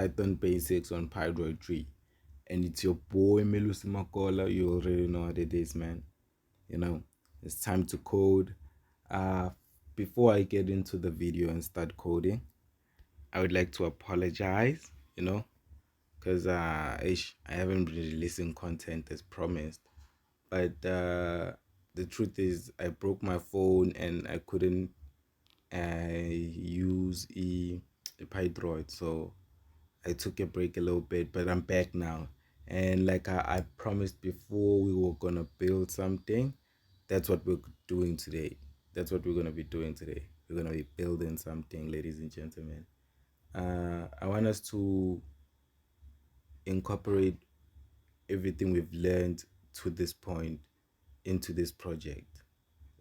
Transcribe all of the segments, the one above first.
Python basics on Pydroid 3. And it's your boy Melusi Makola. You already know what it is, man. You know, it's time to code. Before I get into the video and start coding, I would like to apologize, because I haven't been releasing content as promised. But the truth is, I broke my phone and I couldn't use a Pydroid, so I took a break a little bit, but I'm back now. And like I promised before, we were gonna build something. That's what we're doing today. That's what we're gonna be doing today. We're gonna be building something, ladies and gentlemen. I want us to incorporate everything we've learned to this point into this project.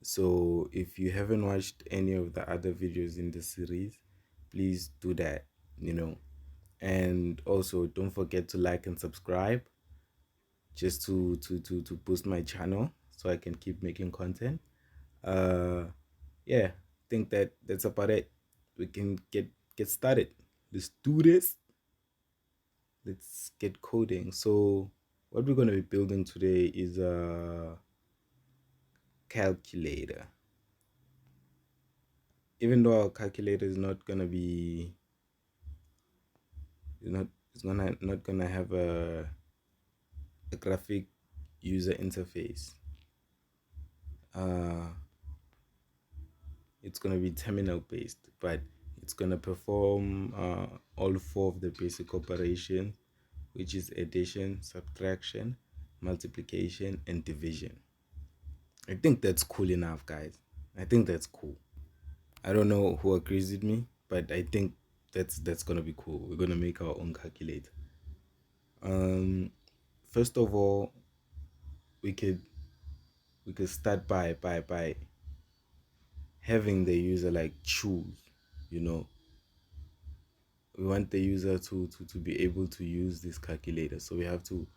So if you haven't watched any of the other videos in the series, please do that, and also don't forget to like and subscribe, just to boost my channel so I can keep making content. Yeah, I think that's about it. We can get started. Let's do this. Let's get coding. So what we're going to be building today is a calculator. Even though our calculator is not going to be not gonna have a graphic user interface. It's gonna be terminal based, but it's gonna perform all four of the basic operations, which is addition, subtraction, multiplication, and division. I think that's cool enough, guys. I think that's cool. I don't know who agrees with me, but I think that's gonna be cool. We're gonna make our own calculator. First of all, we could start by having the user like choose. We want the user to be able to use this calculator, so we have to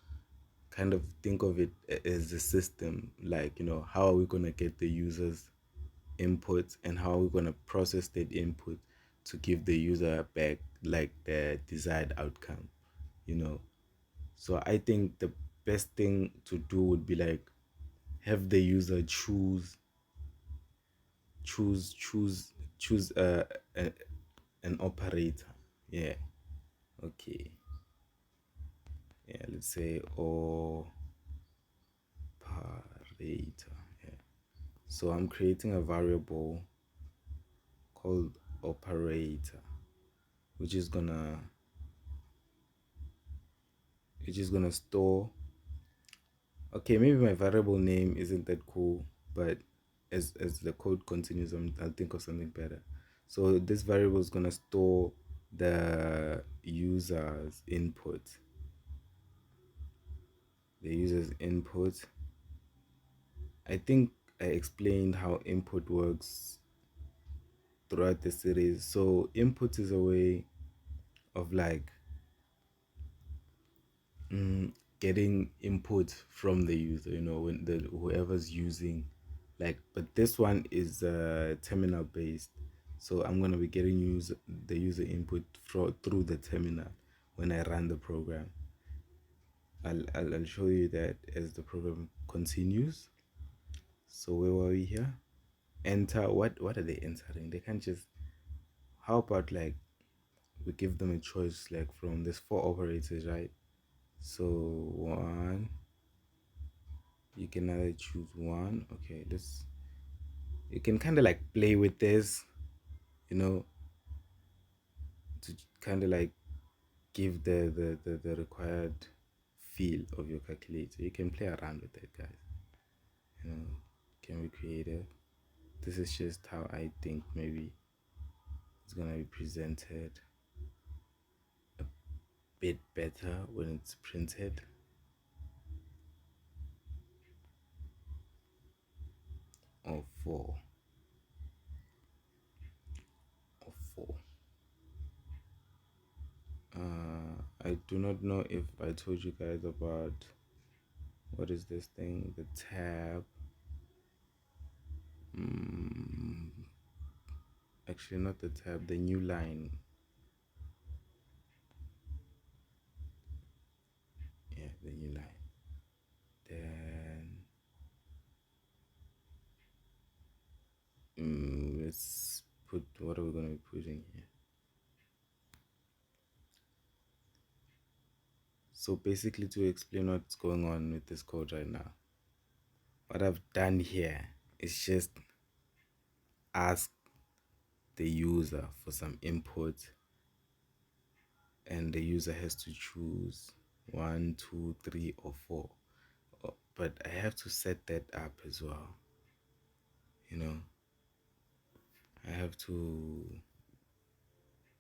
kind of think of it as a system, like, how are we going to get the user's input and how are we going to process that input to give the user back like the desired outcome. So I think the best thing to do would be like have the user choose an operator. Yeah. Okay. Yeah, let's say operator. Yeah. So I'm creating a variable called operator, which is gonna store. Okay, maybe my variable name isn't that cool, but as the code continues, I'll think of something better. So this variable is gonna store the user's input. I think I explained how input works throughout the series. So input is a way of like getting input from the user, when whoever's using, like, but this one is terminal based. So I'm going to be getting the user input through the terminal when I run the program. I'll show you that as the program continues. So where were we here? Enter. What are they entering? They can't just, how about like we give them a choice like from this 4 operators, right? So one, you can either choose one. Okay, you can kind of like play with this, to kind of like give the required feel of your calculator. You can play around with it, guys. Can be creative. This is just how I think maybe it's gonna be presented a bit better when it's printed. Or four. I do not know if I told you guys about what is this thing, the tab. Actually not the tab, the new line. put, what are we going to be putting here? So basically, to explain what's going on with this code right now, what I've done here is just ask the user for some input, and the user has to choose one, two, three, or four. But I have to set that up as well. You know, I have to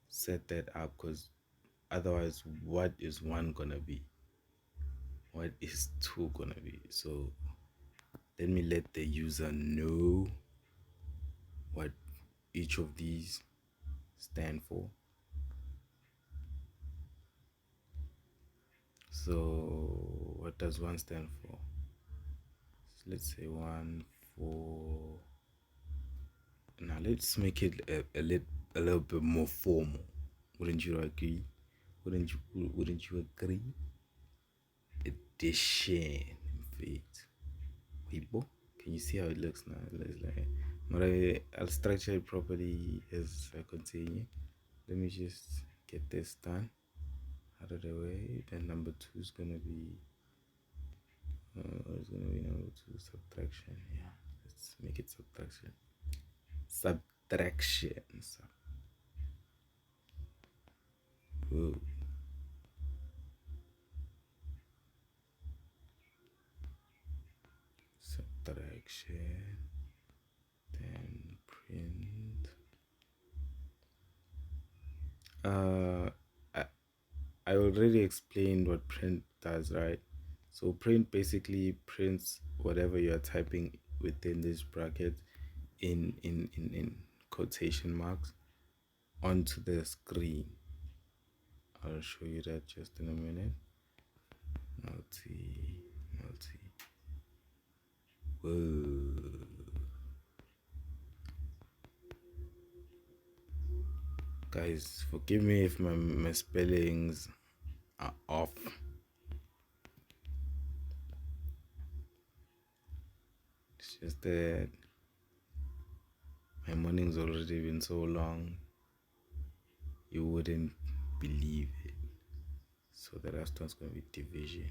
set that up, because otherwise, what is one gonna be? What is two gonna be? So let me let the user know what each of these stand for. So what does one stand for? So let's say one for. Now let's make it a little bit more formal. Wouldn't you agree? Wouldn't you agree? Addition, in fact. Weibo? Can you see how it looks now? It looks like, but I'll structure it properly as I continue. Let me just get this done out of the way. Then number two is gonna be what is gonna be number two? Subtraction. Yeah, let's make it subtraction. Subtraction. Ooh. Subtraction. Then print. I, I already explained what print does, right? So print basically prints whatever you're typing within this bracket in quotation marks onto the screen. I'll show you that just in a minute. Multi. Whoa. Guys, forgive me if my spellings are off. It's just that my morning's already been so long, you wouldn't believe it. So the last one's gonna be division.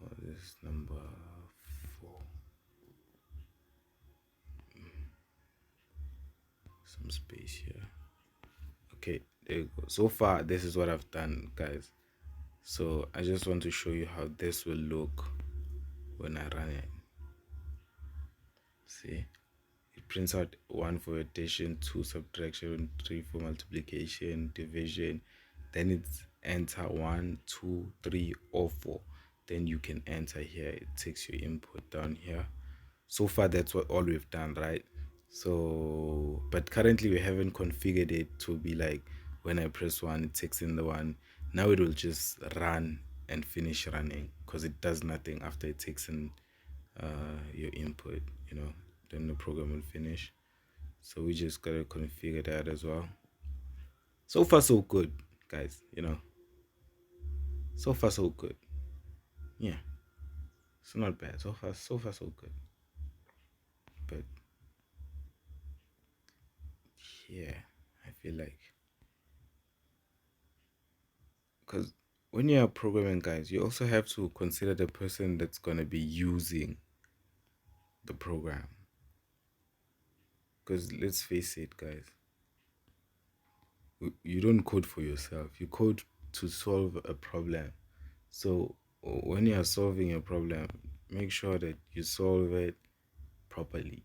Oh, this is number 4. Some space here. Okay, there you go. So far, this is what I've done, guys. So I just want to show you how this will look when I run it. See, it prints out 1 for addition, 2 subtraction, 3 for multiplication, division. Then it's enter 1, 2, 3, or 4. Then you can enter here. It takes your input down here. So far, that's all we've done, right? So, but currently we haven't configured it to be like when I press 1, it takes in the 1. Now it will just run and finish running, because it does nothing after it takes in your input, then the program will finish. So we just gotta configure that as well. So far so good, guys. So far so good. Yeah, it's not bad. So far so good. But yeah, I feel like, because when you're programming, guys, you also have to consider the person that's gonna be using the program. Because let's face it, guys, you don't code for yourself. You code to solve a problem. So when you are solving a problem, make sure that you solve it properly.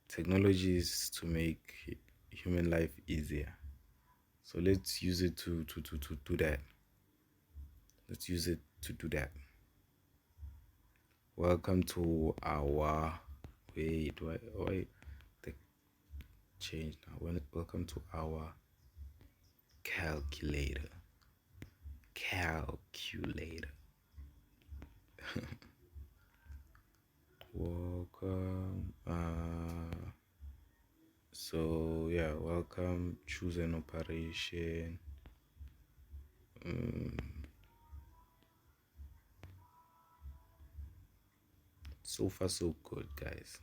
Technology is to make human life easier. So let's use it to do that. Let's use it to do that. Welcome to our wait the change now. Welcome to our calculator. Welcome. So yeah, welcome. Choose an operation. So far so good, guys.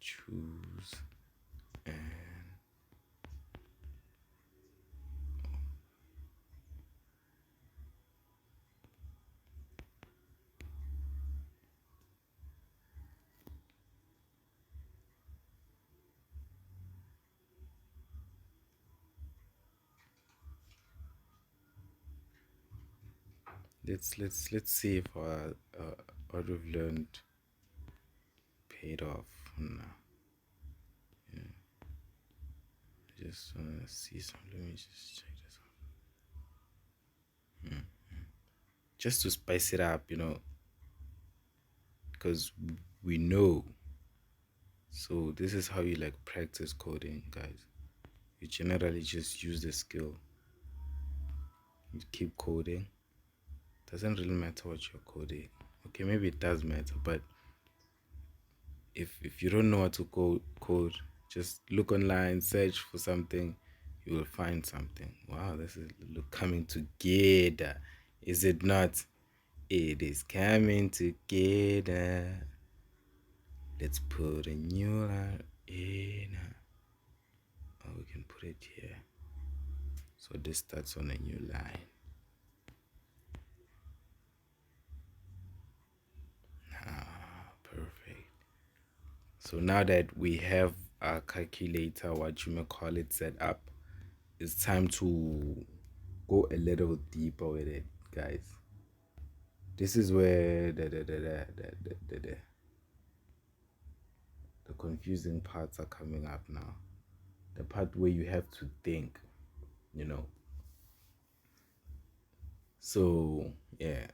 Choose and let's see if what we've learned paid off now. Just wanna see some. Let me just check this out. Just to spice it up, because we know. So this is how you like practice coding, guys. You generally just use the skill. You keep coding. Doesn't really matter what you're coding. Okay, maybe it does matter, but if you don't know what to code, just look online, search for something, you will find something. Wow, this is coming together, is it not? It is coming together. Let's put a new line in. Oh, we can put it here. So this starts on a new line. Perfect. So now that we have our calculator, what you may call it, set up, it's time to go a little deeper with it, guys. This is where the confusing parts are coming up now. The part where you have to think, So, yeah,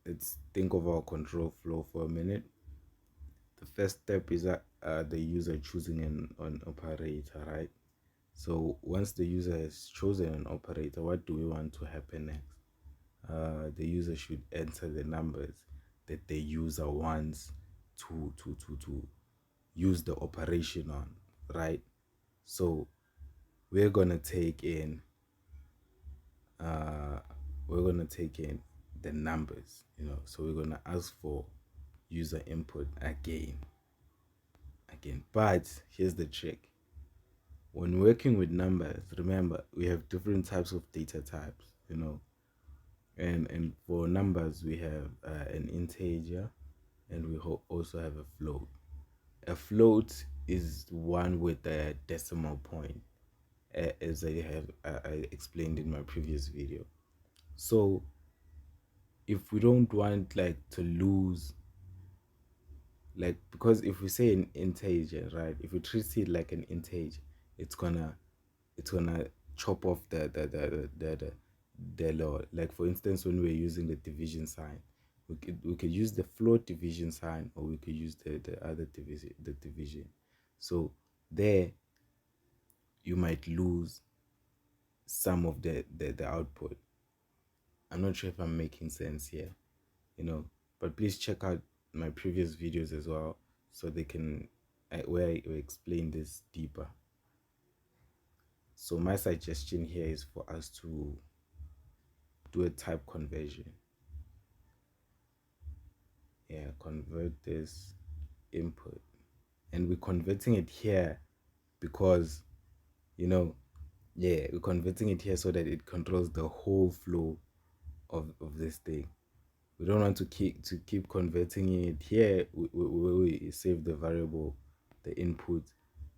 let's think of our control flow for a minute. The first step is the user choosing an operator, right? So once the user has chosen an operator, what do we want to happen next? The user should enter the numbers that the user wants to use the operation on, right? So we're gonna take in the numbers, so we're gonna ask for user input again. But here's the trick. When working with numbers, remember we have different types of data types, and for numbers we have an integer, and we also have a float. A float is one with a decimal point, as I explained in my previous video. So if we don't want to lose, because if we say an integer, right, if we treat it like an integer, it's gonna chop off the law. Like for instance, when we're using the division sign, we could use the float division sign, or we could use the other division. So there you might lose some of the output. I'm not sure if I'm making sense here, but please check out my previous videos as well, so they can where I explain this deeper. So my suggestion here is for us to do a type conversion. Yeah, convert this input, and we're converting it here because we're converting it here so that it controls the whole flow of this thing. We don't want to keep converting it here. We save the variable, the input.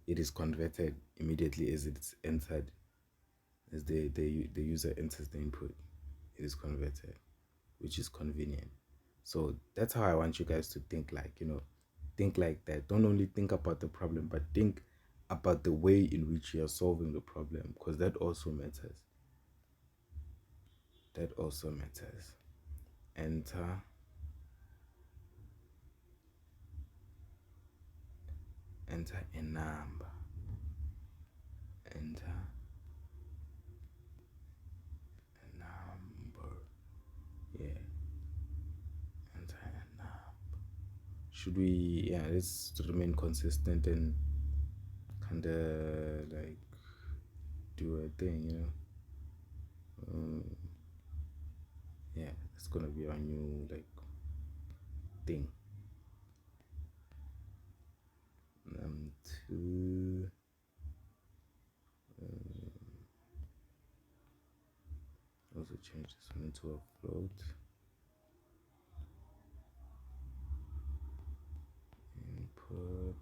It is converted immediately as it's entered, as the user enters the input. It is converted, which is convenient. So that's how I want you guys to think. Think like that. Don't only think about the problem, but think about the way in which you're solving the problem, because that also matters. Enter a number. Enter a number. Yeah. Enter a number. Should we, let's remain consistent and kind of do a thing, yeah, it's gonna be our new thing. into a float. Input.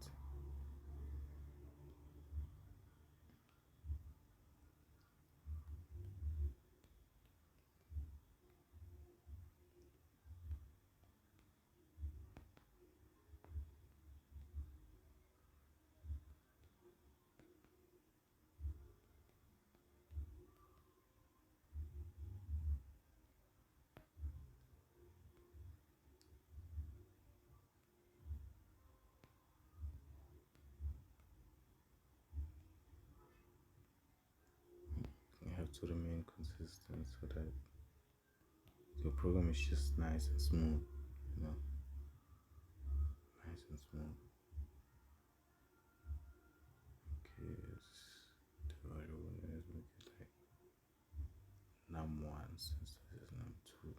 You have to remain consistent so that your program is just nice and smooth, you know, nice and smooth. Okay, let's divide over there. Let's make it like num1 since this is num2.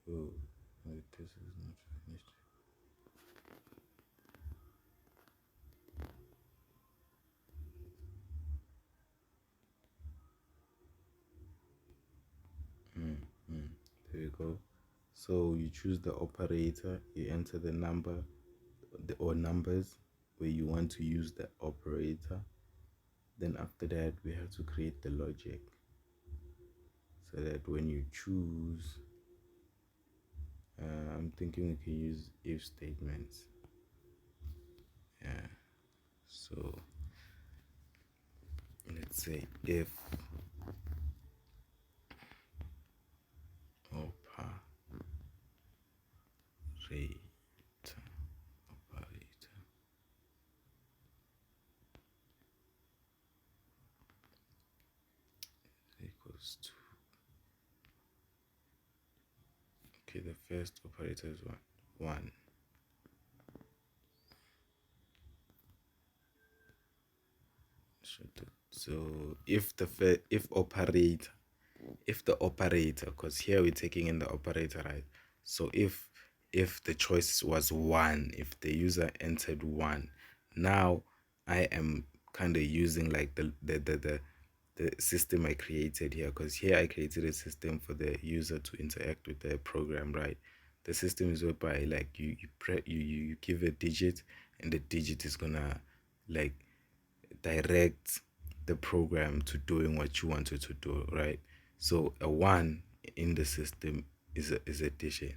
Oh, wait, this is not finished. There you go. So you choose the operator, you enter the number or numbers where you want to use the operator. Then after that, we have to create the logic so that when you choose, I'm thinking we can use if statements. Yeah. So let's say if operator operator equals to, okay, the first operator is one. So if the operator, because here we're taking in the operator, right? So if the choice was one, if the user entered one, now I am kind of using like the system I created here, because here I created a system for the user to interact with the program, right? The system is whereby like you give a digit, and the digit is gonna like direct the program to doing what you want it to do, right? So a one in the system is addition.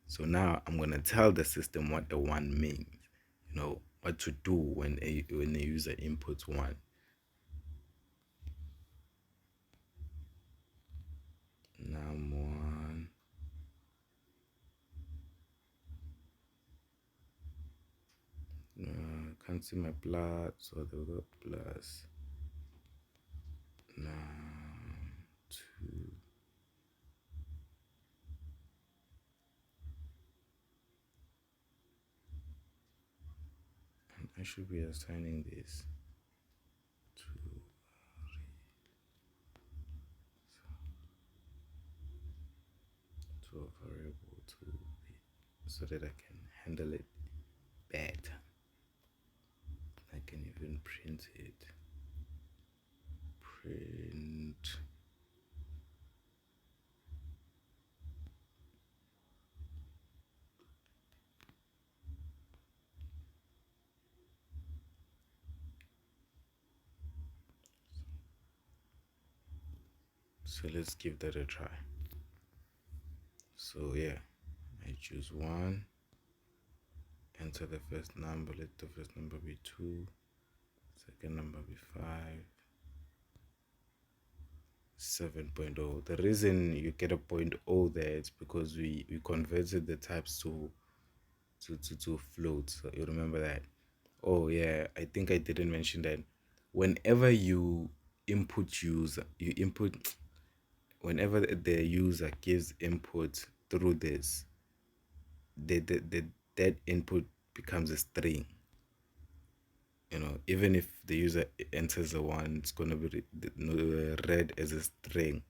So now I'm gonna tell the system what a one means, what to do when a user inputs one. Num1 can't see my plot, so they'll go plus num2. I should be assigning this to a variable to be, so that I can handle it better. I can even print it. Print. So let's give that a try. So yeah, I choose one, enter the first number, let the first number be 2, second number be 5, 7.0. The reason you get a 0.0 there is because we converted the types to float. So you remember that. Oh yeah, I think I didn't mention that. Whenever you input user, you input whenever the user gives input through this, that input becomes a string. Even if the user enters a one, it's going to be read as a string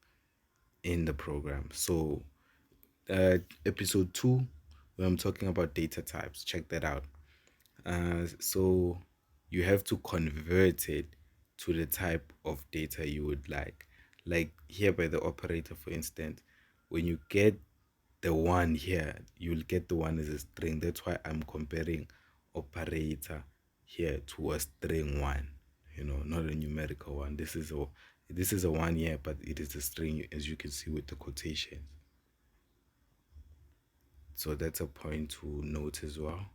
in the program. So episode 2, where I'm talking about data types, check that out. So you have to convert it to the type of data you would like. Like here by the operator, for instance, when you get the one here, you'll get the one as a string. That's why I'm comparing operator here to a string one, not a numerical one. This is a one here, but it is a string, as you can see with the quotations. So that's a point to note as well.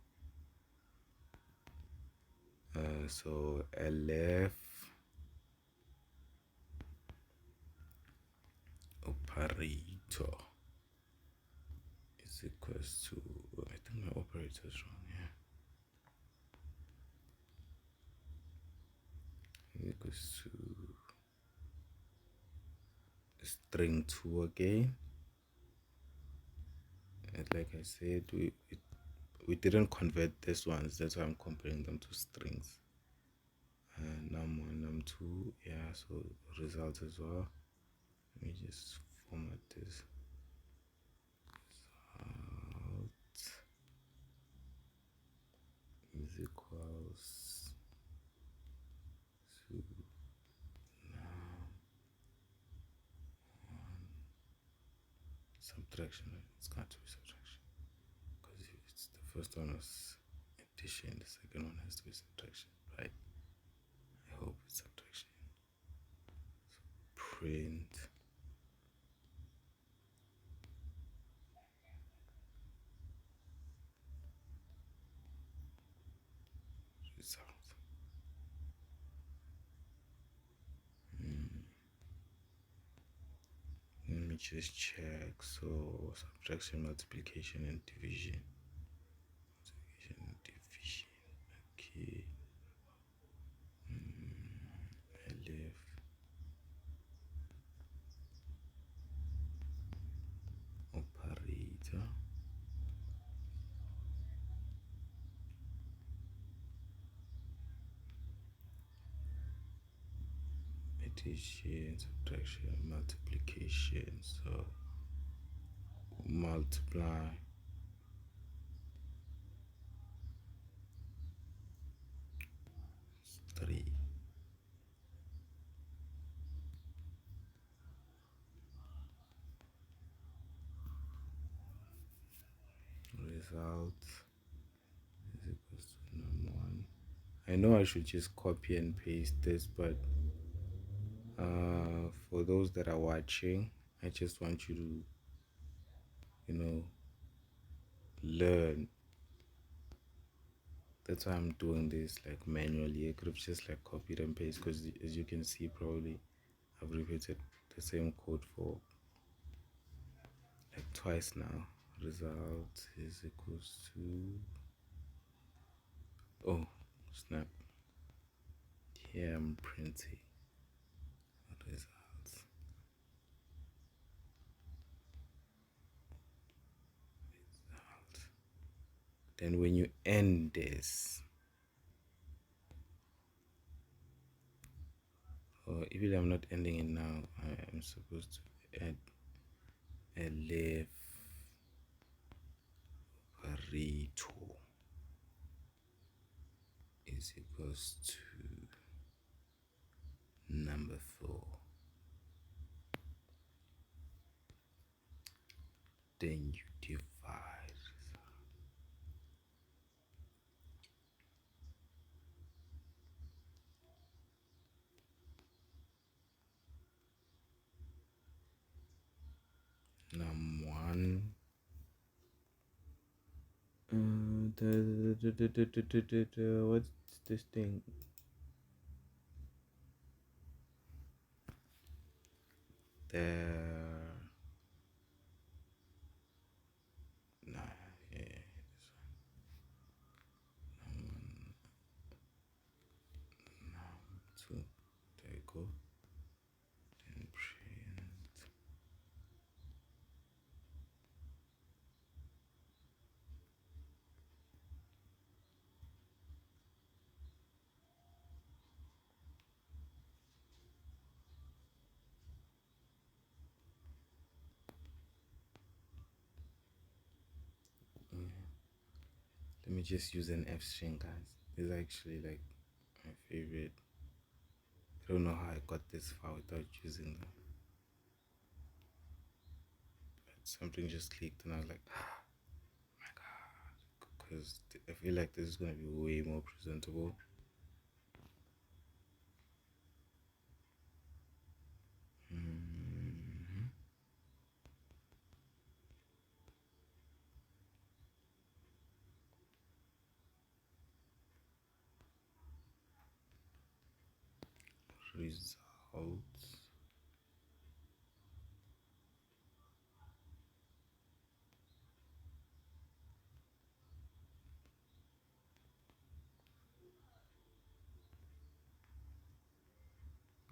So LF operator is equals to, I think my operator is wrong here. Equals to string 2 again. And like I said, we didn't convert these ones, that's why I'm comparing them to strings. Num1, num2, yeah, so result as well. Let me just format this. Result is equals to subtraction. It's got to be subtraction because it's the first one was addition, the second one has to be subtraction, right? I hope it's subtraction. So print result. Let me just check. So subtraction, multiplication, and division. Multiplication and division. Okay. LF operator. Addition, subtraction, multiplication. So multiply three. Result is equals to num1. I know I should just copy and paste this, but for those that are watching, I just want you to, learn. That's why I'm doing this like manually. I could have just like copied and pasted because, as you can see, probably I've repeated the same code for like twice now. Result is equals to, oh snap, here I'm printing results. Then when you end this, or even I'm not ending it now, I'm supposed to add a left operator is equals to number 4. Then you divide. Num1. What's this thing? There. Nah, yeah, this one. Num2. There you go. Then print. Let me just use an F string, guys. This is actually like my favorite. I don't know how I got this far without using them. But something just clicked and I was like, oh my god. Because I feel like this is going to be way more presentable. Results.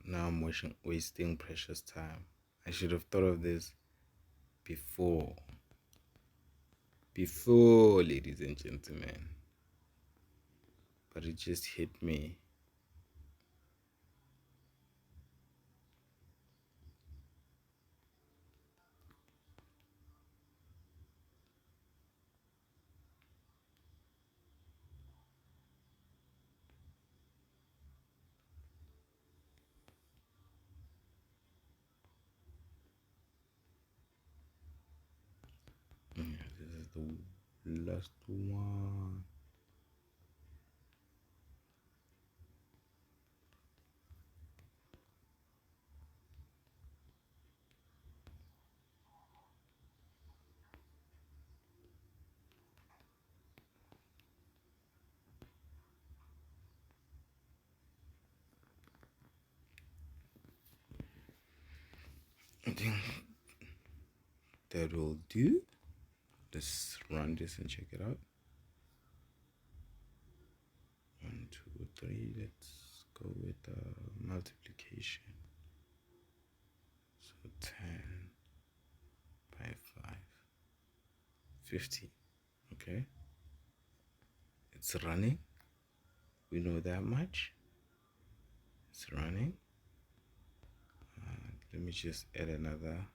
Now I'm wasting precious time. I should have thought of this before. Before, ladies and gentlemen. But it just hit me. This is the last one. I think that will do. Let's run this and check it out. 1, 2, 3. Let's go with multiplication. So 10 by 5, 50. Okay. It's running. We know that much. It's running. Let me just add another.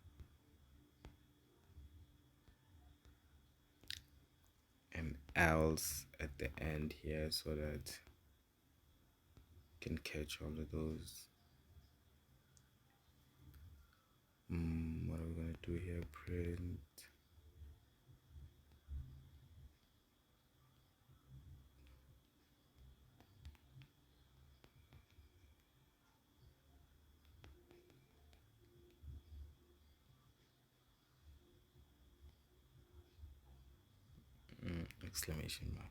And else at the end here so that you can catch all of those. What are we going to do here? Print. Exclamation mark.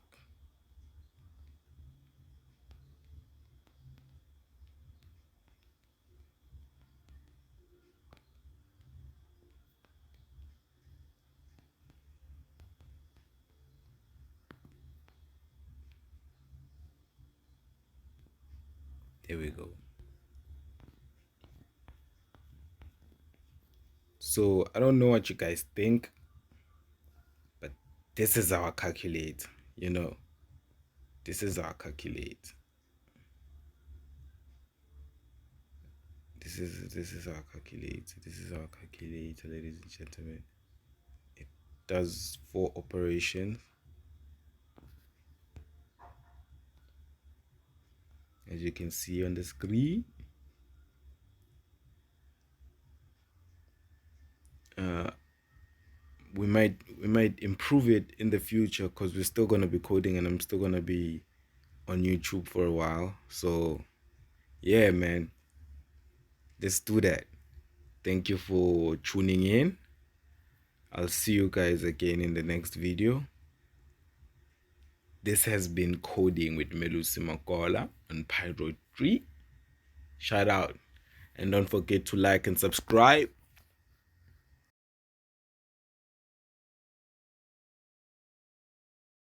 There we go. So I don't know what you guys think, but this is our calculate, you know. This is our calculate. This is our calculate. This is our calculator, ladies and gentlemen. It does 4 operations. As you can see on the screen. We might improve it in the future because we're still gonna be coding and I'm still gonna be on YouTube for a while. So yeah, man, let's do that. Thank you for tuning in. I'll see you guys again in the next video. This has been Coding with Melusi Makola on Pyro 3. Shout out. And don't forget to like and subscribe.